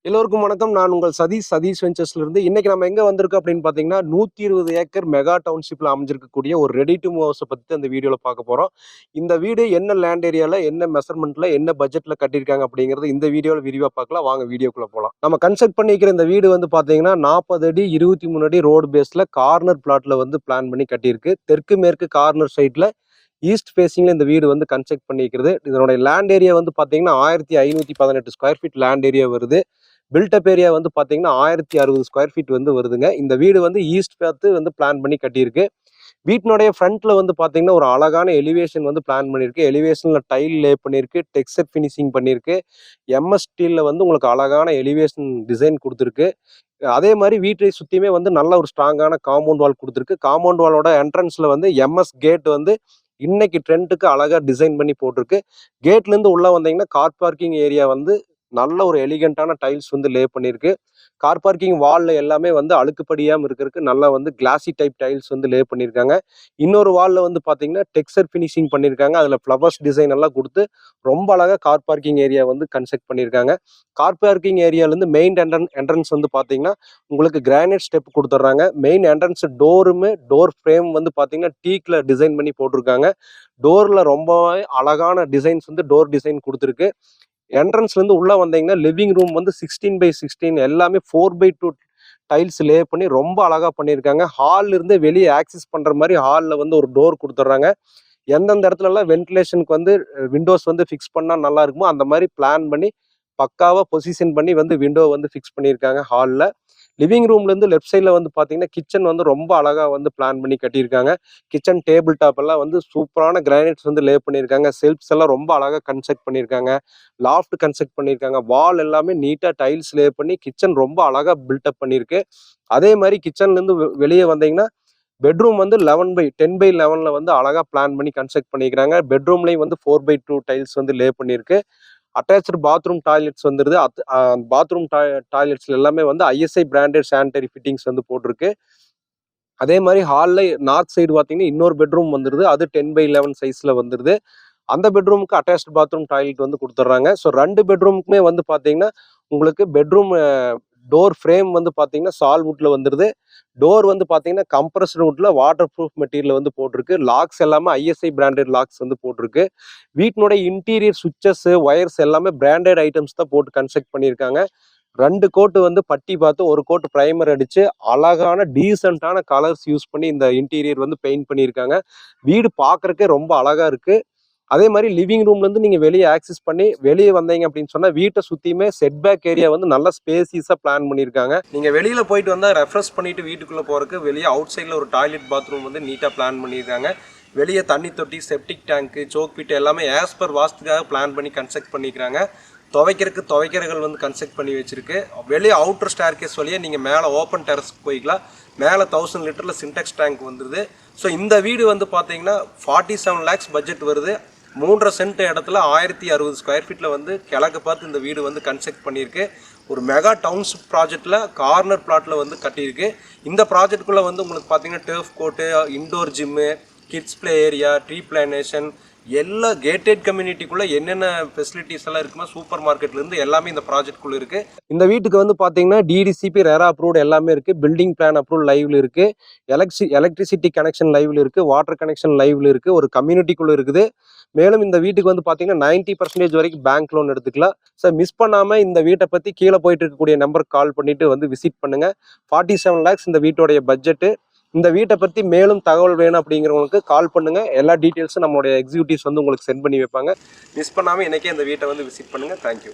எல்லோருக்கும் வணக்கம். நான் உங்கள் சதீஷ் வெஞ்சர்ஸ்ல இருந்து. இன்னைக்கு நம்ம எங்க வந்திருக்கோம் அப்படின்னு பார்த்தீங்கன்னா, 120 ஏக்கர் மெகா டவுன்ஷிப்ல அமைஞ்சிருக்கக்கூடிய ஒரு ரெடி டூ மூவ் ஹவுஸ பத்தி இந்த வீடியோல பார்க்க போறோம். இந்த வீடு என்ன லேண்ட் ஏரியால, என்ன மெஷர்மென்ட்ல, என்ன பட்ஜெட்ல கட்டியிருக்காங்க அப்படிங்கிறது இந்த வீடியோல விரிவா பார்க்கலாம். வாங்க வீடியோக்குள்ள போலாம். நம்ம கன்ஸ்ட்ரக்ட் பண்ணியிருக்கிற இந்த வீடு வந்து பார்த்தீங்கன்னா, 40 அடி 23 அடி ரோடு பேஸ்ல கார்னர் பிளாட்ல வந்து பிளான் பண்ணி கட்டியிருக்கு. தெற்கு மேற்கு கார்னர் சைட்ல ஈஸ்ட் ஃபேசிங்ல இந்த வீடு வந்து கன்ஸ்ட்ரக்ட் பண்ணியிருக்கிறது. இதனுடைய லேண்ட் ஏரியா வந்து பார்த்தீங்கன்னா 1518 ஸ்கொயர் ஃபீட் லேண்ட் ஏரியா வருது. பில்டப் ஏரியா வந்து பார்த்தீங்கன்னா 1060 ஸ்கொயர் ஃபீட் வந்து வருதுங்க. இந்த வீடு வந்து ஈஸ்ட் பார்த்து வந்து பிளான் பண்ணி கட்டியிருக்கு. வீட்டினுடைய ஃப்ரண்ட்ல வந்து பார்த்தீங்கன்னா ஒரு அழகான எலிவேஷன் வந்து பிளான் பண்ணியிருக்கு. எலிவேஷன்ல டைல் லே பண்ணியிருக்கு, டெக்ஸ்சர் ஃபினிஷிங் பண்ணியிருக்கு. எம்எஸ் ஸ்டீல்ல வந்து உங்களுக்கு அழகான எலிவேஷன் டிசைன் கொடுத்துருக்கு. அதே மாதிரி வீட்டை சுற்றியுமே வந்து நல்ல ஒரு ஸ்ட்ராங்கான காம்பவுண்ட் வால் கொடுத்துருக்கு. காம்பவுண்ட் வாலோட என்ட்ரன்ஸ்ல வந்து எம்எஸ் கேட் வந்து இன்னைக்கு ட்ரெண்டுக்கு அழகா டிசைன் பண்ணி போட்டிருக்கு. கேட்ல இருந்து உள்ள வந்தீங்கன்னா கார் பார்க்கிங் ஏரியா வந்து நல்ல ஒரு எலிகண்டான டைல்ஸ் வந்து லே பண்ணியிருக்கு. கார் பார்க்கிங் வால்ல எல்லாமே வந்து அழுக்குப்படியாம இருக்கிறதுக்கு நல்லா வந்து கிளாசி டைப் டைல்ஸ் வந்து லே பண்ணியிருக்காங்க. இன்னொரு வால்ல வந்து பார்த்தீங்கன்னா டெக்ஸ்சர் ஃபினிஷிங் பண்ணியிருக்காங்க. அதில் ஃப்ளவர்ஸ் டிசைன் எல்லாம் கொடுத்து ரொம்ப அழகாக கார் பார்க்கிங் ஏரியா வந்து கன்ஸ்ட்ரக்ட் பண்ணியிருக்காங்க. கார் பார்க்கிங் ஏரியாலேருந்து மெயின் என்ட்ரன்ஸ் வந்து பார்த்தீங்கன்னா உங்களுக்கு கிரானைட் ஸ்டெப் கொடுத்துட்றாங்க. மெயின் என்ட்ரன்ஸ் டோர் ஃப்ரேம் வந்து பார்த்தீங்கன்னா டீக்ல டிசைன் பண்ணி போட்டிருக்காங்க. டோரில் ரொம்பவே அழகான டிசைன்ஸ் வந்து டோர் டிசைன் கொடுத்துருக்கு. என்ட்ரன்ஸ்ல இருந்து உள்ள வந்தீங்கன்னா லிவிங் ரூம் வந்து 16x16 எல்லாமே 4x2 டைல்ஸ் லே பண்ணி ரொம்ப அழகா பண்ணியிருக்காங்க. ஹால்ல இருந்து வெளியே ஆக்சஸ் பண்ற மாதிரி ஹால்ல வந்து ஒரு டோர் கொடுத்துட்றாங்க. எந்தெந்த இடத்துல எல்லாம் வென்டிலேஷனுக்கு வந்து விண்டோஸ் வந்து ஃபிக்ஸ் பண்ணா நல்லா இருக்குமோ அந்த மாதிரி பிளான் பண்ணி பக்காவா பொசிஷன் பண்ணி வந்து விண்டோ வந்து ஃபிக்ஸ் பண்ணியிருக்காங்க ஹாலில். லிவிங் ரூம்ல இருந்து லெஃப்ட் சைடில் வந்து பார்த்தீங்கன்னா கிச்சன் வந்து ரொம்ப அழகா வந்து பிளான் பண்ணி கட்டியிருக்காங்க. கிச்சன் டேபிள் டாப் எல்லாம் வந்து சூப்பரான கிரானைட்ஸ் வந்து லே பண்ணியிருக்காங்க. செல்ஃப்ஸ் எல்லாம் ரொம்ப அழகா கன்ஸ்ட்ரக்ட் பண்ணியிருக்காங்க. லாஃப்ட் கன்ஸ்ட்ரக்ட் பண்ணியிருக்காங்க. வால் எல்லாமே நீட்டாக டைல்ஸ் லே பண்ணி கிச்சன் ரொம்ப அழகா பில்டப் பண்ணியிருக்கு. அதே மாதிரி கிச்சன்ல இருந்து வெளியே வந்தீங்கன்னா பெட்ரூம் வந்து 10x11ல வந்து அழகா பிளான் பண்ணி கன்ஸ்ட்ரக்ட் பண்ணிக்கிறாங்க. பெட்ரூம்லையும் வந்து 4x2 டைல்ஸ் வந்து லே பண்ணியிருக்கு. அட்டாச்சு பாத்ரூம் டாய்லெட்ஸ் வந்துருது. பாத்ரூம் டாய்லெட்ஸ்ல எல்லாமே வந்து ஐஎஸ்ஐ பிராண்டட் சானிட்டரி ஃபிட்டிங்ஸ் வந்து போட்டிருக்கு. அதே மாதிரி ஹாலில் நார்த் சைடு பார்த்தீங்கன்னா இன்னொரு பெட்ரூம் வந்துருது. அது 10x11 சைஸ்ல வந்துருது. அந்த பெட்ரூமுக்கு அட்டாச்சு பாத்ரூம் டாய்லெட் வந்து கொடுத்துட்றாங்க. ஸோ 2 பெட்ரூமுக்குமே வந்து பார்த்தீங்கன்னா உங்களுக்கு பெட்ரூம் டோர் ஃப்ரேம் வந்து பார்த்தீங்கன்னா சால்வுட்ல வந்துருது. டோர் வந்து பார்த்தீங்கன்னா கம்ப்ரஸ்டு வுட்ல வாட்டர் ப்ரூஃப் மெட்டீரியல் வந்து போட்டிருக்கு. லாக்ஸ் எல்லாமே ஐஎஸ்ஐ பிராண்டட் லாக்ஸ் வந்து போட்டிருக்கு. வீட்டினுடைய இன்டீரியர் சுவிச்சஸ் ஒயர்ஸ் எல்லாமே பிராண்டட் ஐட்டம்ஸ் தான் போட்டு கன்ஸ்ட்ரக்ட் பண்ணியிருக்காங்க. 2 கோட்டு வந்து பட்டி பார்த்து ஒரு கோட்டு பிரைமர் அடிச்சு அழகான டீசென்டான கலர்ஸ் யூஸ் பண்ணி இந்த இன்டீரியர் வந்து பெயிண்ட் பண்ணியிருக்காங்க. வீடு பார்க்கறக்கே ரொம்ப அழகா இருக்கு. அதே மாதிரி லிவிங் ரூம்ல இருந்து நீங்க வெளியே ஆக்சஸ் பண்ணி வெளியே வந்தீங்க அப்படின்னு சொன்னா வீட்டை சுத்தியுமே செட் பேக் ஏரியா வந்து நல்ல ஸ்பேசியஸா பிளான் பண்ணியிருக்காங்க. நீங்க வெளியில போயிட்டு வந்தா ரெஃப்ரெஷ் பண்ணிட்டு வீட்டுக்குள்ள போறதுக்கு வெளியே அவுட் சைட்ல ஒரு டாய்லெட் பாத்ரூம் வந்து நீட்டா பிளான் பண்ணியிருக்காங்க. வெளியே தண்ணி தொட்டி, செப்டிக் டேங்க், சோக் பீட் எல்லாமே ஆஸ் பர் வாஸ்துக்காக பிளான் பண்ணி கன்ஸ்ட்ரக்ட் பண்ணிக்கிறாங்க. துவைக்கிறகள் வந்து கன்ஸ்ட்ரக்ட் பண்ணி வச்சிருக்கு. வெளியே அவுட்டர் ஸ்டேர்கேஸ் வழியே நீங்கள் மேலே ஓப்பன் டெரஸ்க்கு போய்க்கலாம். மேலே 1000 லிட்டரில் சின்டெக்ஸ் டேங்க் வந்துடுது. ஸோ இந்த வீடு வந்து பார்த்தீங்கன்னா 47 lakhs பட்ஜெட் வருது. 3.5 சென்ட் இடத்துல 1060 ஸ்கொயர் ஃபீட்டில் வந்து கிழக்கு பார்த்து இந்த வீடு வந்து கன்ஸ்ட்ரக்ட் பண்ணியிருக்கு. ஒரு மெகா டவுன்ஷிப் ப்ராஜெக்டில் கார்னர் பிளாட்டில் வந்து கட்டியிருக்கு. இந்த ப்ராஜெக்டுக்குள்ளே வந்து உங்களுக்கு பார்த்தீங்கன்னா turf court, indoor gym, kids play area, tree plantation எல்லா கேட்டட் கம்யூனிட்டிக்குள்ள என்னென்ன ஃபெசிலிட்டிஸ் எல்லாம் இருக்குன்னா சூப்பர் மார்க்கெட்ல இருந்து எல்லாமே இந்த ப்ராஜெக்ட்குள்ள இருக்கு. இந்த வீட்டுக்கு வந்து பாத்தீங்கன்னா டிடிசிபி ரெரா அப்ரூவ்ட் எல்லாமே இருக்கு. பில்டிங் பிளான் அப்ரூவ் லைவ்ல இருக்கு. எலக்ட்ரிசிட்டி கனெக்ஷன் லைவ்ல இருக்கு. வாட்டர் கனெக்ஷன் லைவ்ல இருக்கு. ஒரு கம்யூனிட்டிக்குள்ள இருக்குது. மேலும் இந்த வீட்டுக்கு வந்து பாத்தீங்கன்னா 90% வரைக்கும் பேங்க் லோன் எடுத்துக்கலாம். சார் மிஸ் பண்ணாம இந்த வீட்டை பத்தி கீழே போயிட்டு இருக்கக்கூடிய நம்பருக்கு கால் பண்ணிட்டு வந்து விசிட் பண்ணுங்க. 47 lakhs இந்த வீட்டோடைய பட்ஜெட். இந்த வீட்டை பத்தி மேலும் தகவல் வேணும் அப்படிங்கிறவங்களுக்கு கால் பண்ணுங்க. எல்லா டீட்டெயில்ஸும் நம்மளுடைய எக்ஸிக்யூட்டிவ்ஸ் வந்து உங்களுக்கு சென்ட் பண்ணி வைப்பாங்க. மிஸ் பண்ணாம இன்னைக்கே இந்த வீட்டை வந்து விசிட் பண்ணுங்க. தேங்க்யூ.